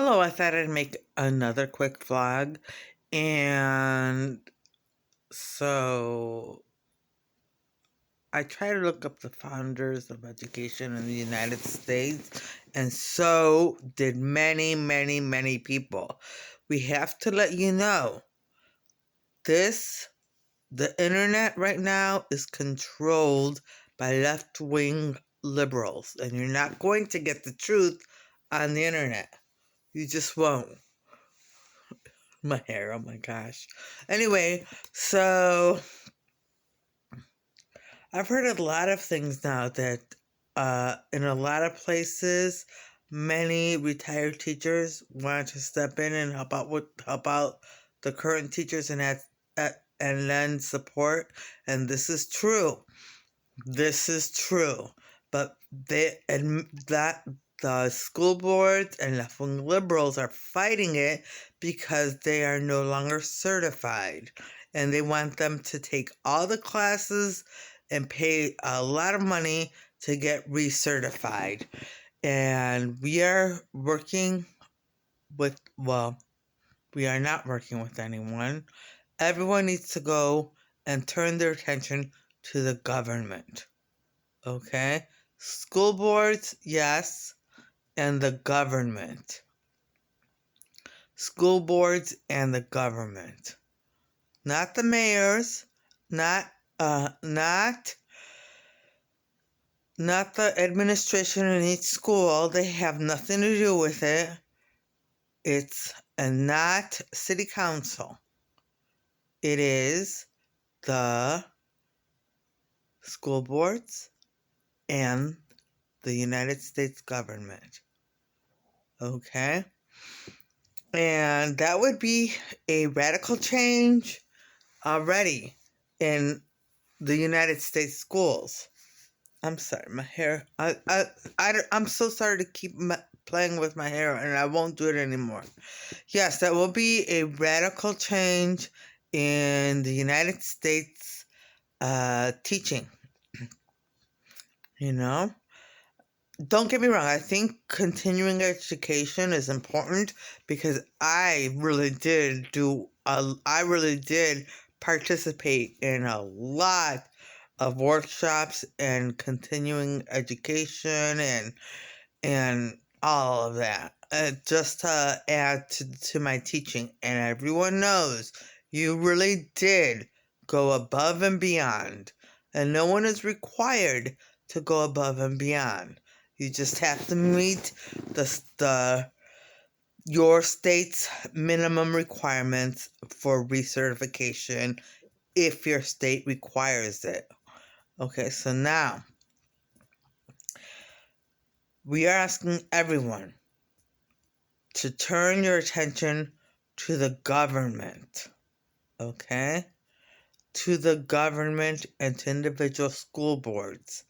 Hello, I thought I'd make another quick vlog. And so I try to look up the founders of education in the United States, and so did many, many, many people. We have to let you know the internet right now is controlled by left-wing liberals, and you're not going to get the truth on the internet. You just won't. My hair, oh my gosh. Anyway, so I've heard a lot of things now that in a lot of places, many retired teachers want to step in and help out the current teachers and lend support. And this is true. This is true. But that the school boards and left-wing liberals are fighting it because they are no longer certified. And they want them to take all the classes and pay a lot of money to get recertified. And we are working we are not working with anyone. Everyone needs to go and turn their attention to the government. Okay? School boards, yes, and the government. School boards and the government. Not the mayors, not the administration in each school. They have nothing to do with it. It's not city council. It is the school boards and the United States government. Okay? And that would be a radical change already in the United States schools. I'm sorry, my hair. I'm so sorry to keep playing with my hair, and I won't do it anymore. Yes, that will be a radical change in the United States teaching. You know? Don't get me wrong, I think continuing education is important because I really did participate in a lot of workshops and continuing education and all of that. Just to add to my teaching, and everyone knows you really did go above and beyond, and no one is required to go above and beyond. You just have to meet your state's minimum requirements for recertification if your state requires it. Okay, so now we are asking everyone to turn your attention to the government. Okay? To the government and to individual school boards.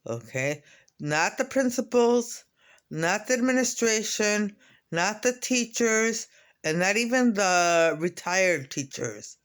Okay? Not the principals, not the administration, not the teachers, and not even the retired teachers.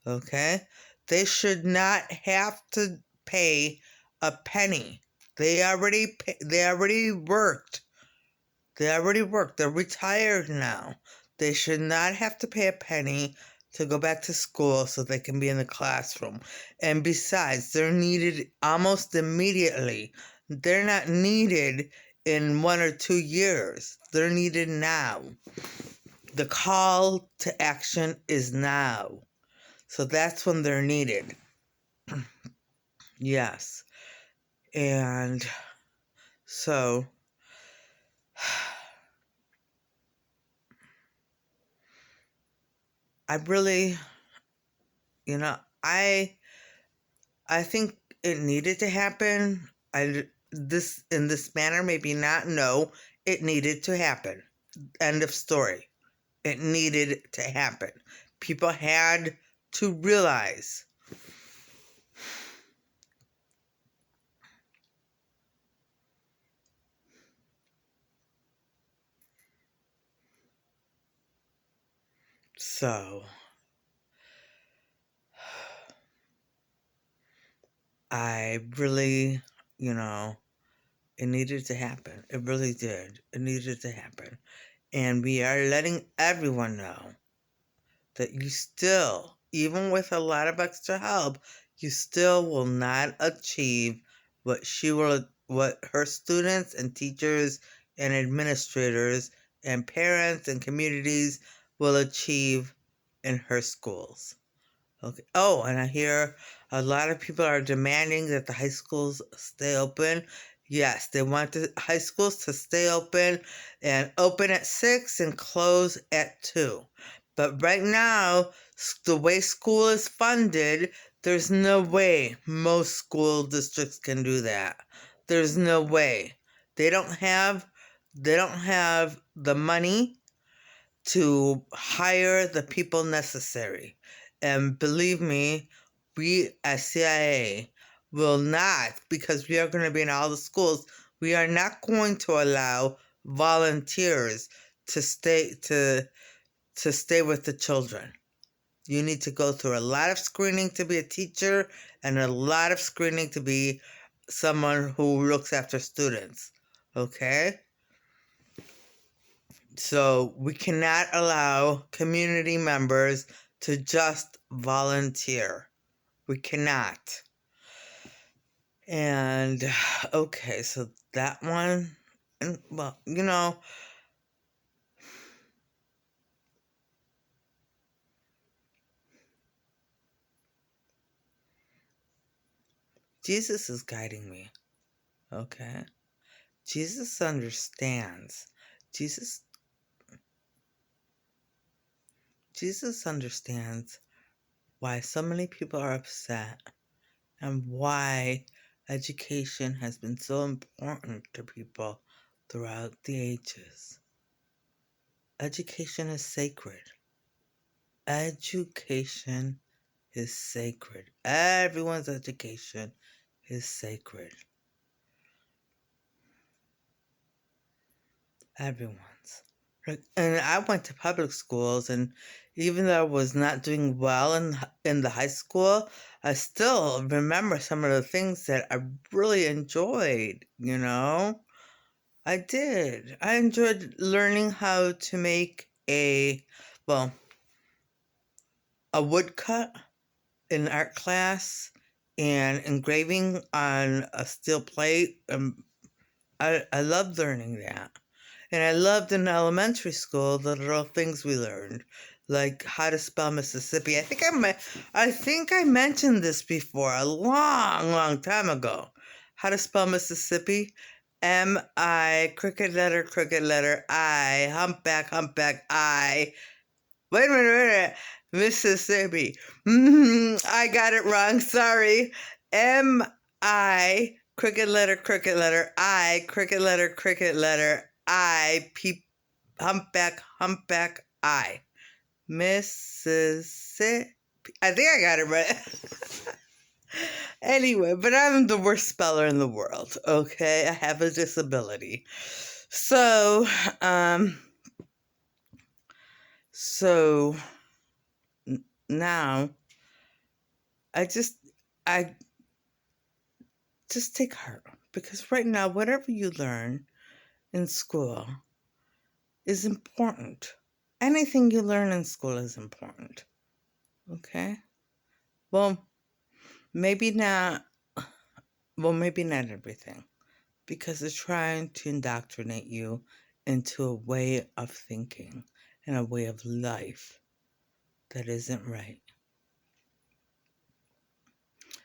Okay? They should not have to pay a penny. They already worked. They're retired now. They should not have to pay a penny to go back to school so they can be in the classroom. And besides, they're needed almost immediately. They're not needed in 1 or 2 years. They're needed now. The call to action is now. So that's when they're needed. Yes. And so I really, I think it needed to happen. In this manner, maybe not. No, it needed to happen. End of story. It needed to happen. People had to realize. So, I really, it needed to happen. It really did. It needed to happen. And we are letting everyone know that you still, even with a lot of extra help, you still will not achieve what her students and teachers and administrators and parents and communities will achieve in her schools. Okay. Oh, and I hear a lot of people are demanding that the high schools stay open. Yes, they want the high schools to stay open and open at 6 and close at 2. But right now, the way school is funded, there's no way most school districts can do that. There's no way. They don't have the money to hire the people necessary. And believe me, we at CIA will not, because we are going to be in all the schools, we are not going to allow volunteers to stay with the children. You need to go through a lot of screening to be a teacher and a lot of screening to be someone who looks after students. Okay? So we cannot allow community members to just volunteer. We cannot. And okay, so that one, and well, Jesus is guiding me. Okay? Jesus understands. Jesus Jesus understands why so many people are upset and why education has been so important to people throughout the ages. Education is sacred. Education is sacred. Everyone's education is sacred. Everyone's. And I went to public schools, and even though I was not doing well in the high school, I still remember some of the things that I really enjoyed, I did. I enjoyed learning how to make a woodcut in art class and engraving on a steel plate. I loved learning that. And I loved in elementary school the little things we learned, like how to spell Mississippi. I think I mentioned this before a long, long time ago. How to spell Mississippi. M-I, crooked letter, I, humpback, I. Wait a minute. Mississippi. I got it wrong. Sorry. M-I, crooked letter, I, crooked letter, I, humpback, I. Mississippi. I think I got it right. Anyway, but I'm the worst speller in the world, okay? I have a disability. So, now I just take heart, because right now whatever you learn in school is important. Anything you learn in school is important. Okay? Well, maybe not everything, because they're trying to indoctrinate you into a way of thinking and a way of life that isn't right.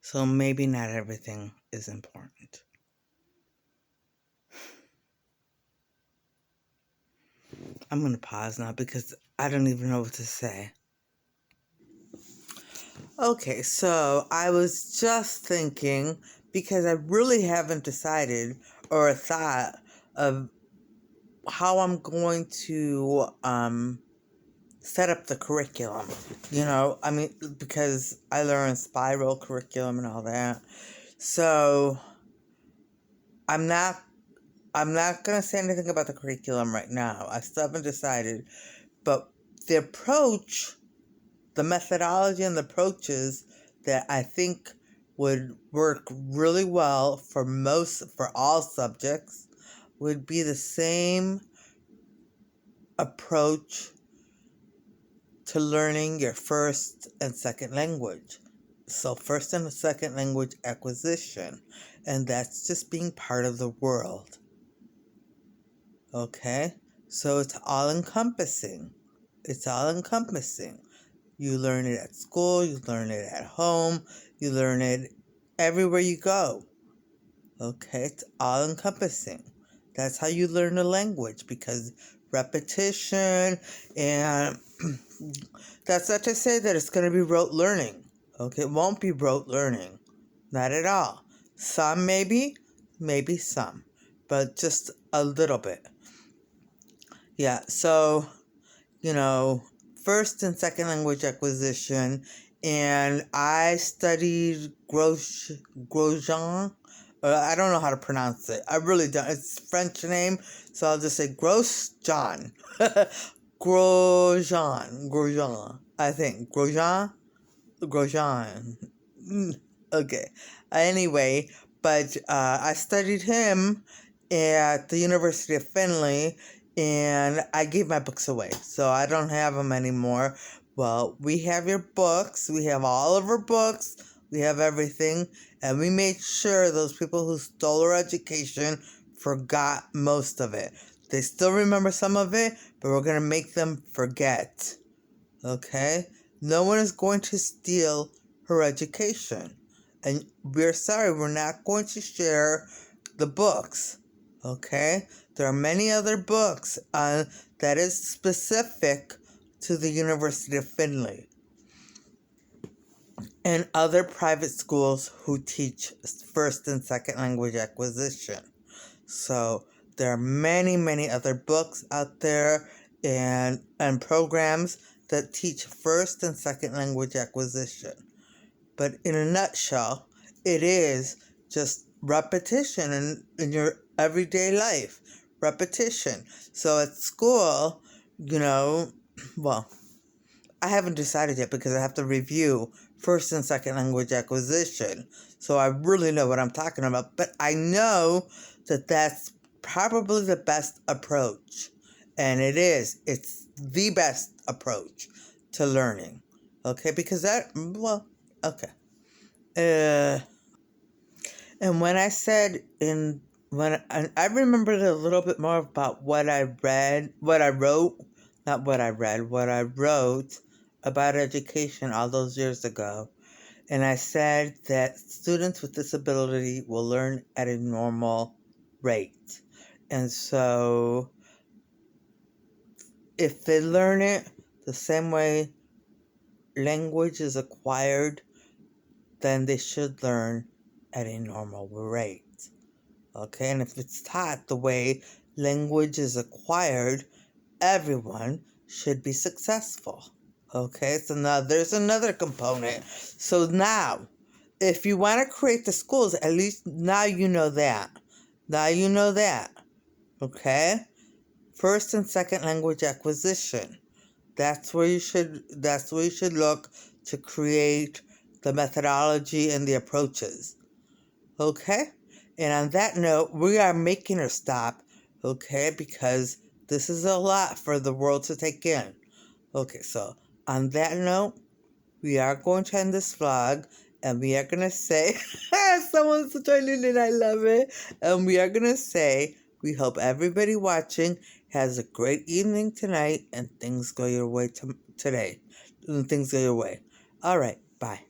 So maybe not everything is important. I'm going to pause now because I don't even know what to say. Okay, so I was just thinking, because I really haven't decided or thought of how I'm going to set up the curriculum. Because I learned spiral curriculum and all that. So I'm not going to say anything about the curriculum right now. I still haven't decided. But the approach, the methodology and the approaches that I think would work really well for all subjects would be the same approach to learning your first and second language. So first and second language acquisition, and that's just being part of the world. Okay? So it's all encompassing. It's all encompassing. You learn it at school, you learn it at home, you learn it everywhere you go. Okay? It's all encompassing. That's how you learn a language, because repetition, and that's not to say that it's going to be rote learning. Okay, it won't be rote learning. Not at all. Some maybe some, but just a little bit. Yeah, so, first and second language acquisition, and I studied Grosjean. I don't know how to pronounce it. I really don't. It's a French name, so I'll just say Grosjean. Grosjean, I think. Grosjean. Okay. Anyway, but I studied him at the University of Findlay, and I gave my books away, so I don't have them anymore. Well, we have your books. We have all of our books. We have everything, and we made sure those people who stole our education forgot most of it. They still remember some of it, but we're going to make them forget. Okay? No one is going to steal her education. And we're sorry, we're not going to share the books. Okay? There are many other books that is specific to the University of Findlay and other private schools who teach first and second language acquisition. So there are many, many other books out there and programs that teach first and second language acquisition. But in a nutshell, it is just repetition in your everyday life. Repetition. So at school, well, I haven't decided yet because I have to review first and second language acquisition. So I really know what I'm talking about. But I know that that's probably the best approach. And it is. It's the best approach to learning. Okay? Because okay. And when I said I remembered a little bit more about what I wrote about education all those years ago. And I said that students with disability will learn at a normal rate. And so if they learn it the same way language is acquired, then they should learn at a normal rate. Okay, and if it's taught the way language is acquired, everyone should be successful. Okay, so now there's another component. So now, if you want to create the schools, at least now you know that. Okay? First and second language acquisition. That's where you should look to create the methodology and the approaches. Okay? And on that note, we are making her stop, okay? Because this is a lot for the world to take in. Okay, so on that note, we are going to end this vlog, and we are going to say, someone's joining in, I love it. And we are going to say, we hope everybody watching has a great evening tonight, and things go your way today. And things go your way. All right, bye.